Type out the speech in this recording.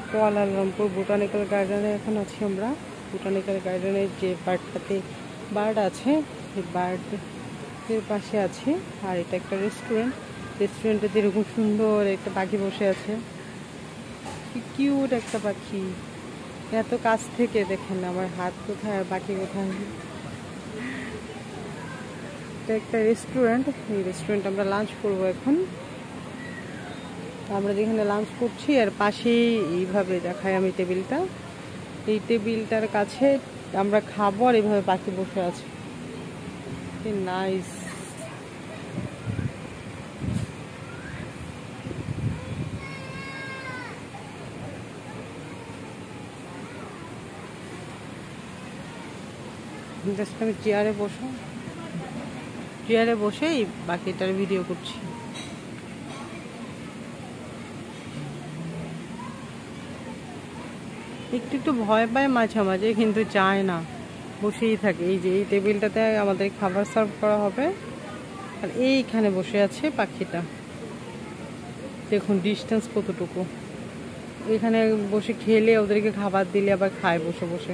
Kuala Lumpur botanical গার্ডেনে এখন আছি আমরা। বোটানিক্যাল গার্ডেনের যে বার্ড আছে এই বার্ডের পাশে আছি। আর এটা একটা রেস্টুরেন্টে যেরকম সুন্দর একটা পাখি বসে আছে, কি কিউট একটা পাখি। এত কাছ থেকে দেখেন আমার হাত কোথায় আর পাখি কোথায়। এটা একটা রেস্টুরেন্ট, এই রেস্টুরেন্টে আমরা লাঞ্চ করবো এখন। আমরা যেখানে লাঞ্চ করছি আর পাশেই এইভাবে দেখাই আমি টেবিলটা, এই টেবিলটার কাছে আমরা খাবো আর এইভাবে পাখি বসে আছে, নাইস। জাস্ট আমি চেয়ারে বসে এই পাখিটার ভিডিও করছি। একটু ভয় পায় মাঝে মাঝে, কিন্তু চায় না, বসেই থাকে। এই যে এই টেবিলটাতে আমাদের খাবার সার্ভ করা হবে আর এইখানে বসে আছে পাখিটা। দেখুন ডিস্টেন্স কতটুকু। এখানে বসে খেলে ওদেরকে খাবার দিলে আবার খায় বসে বসে।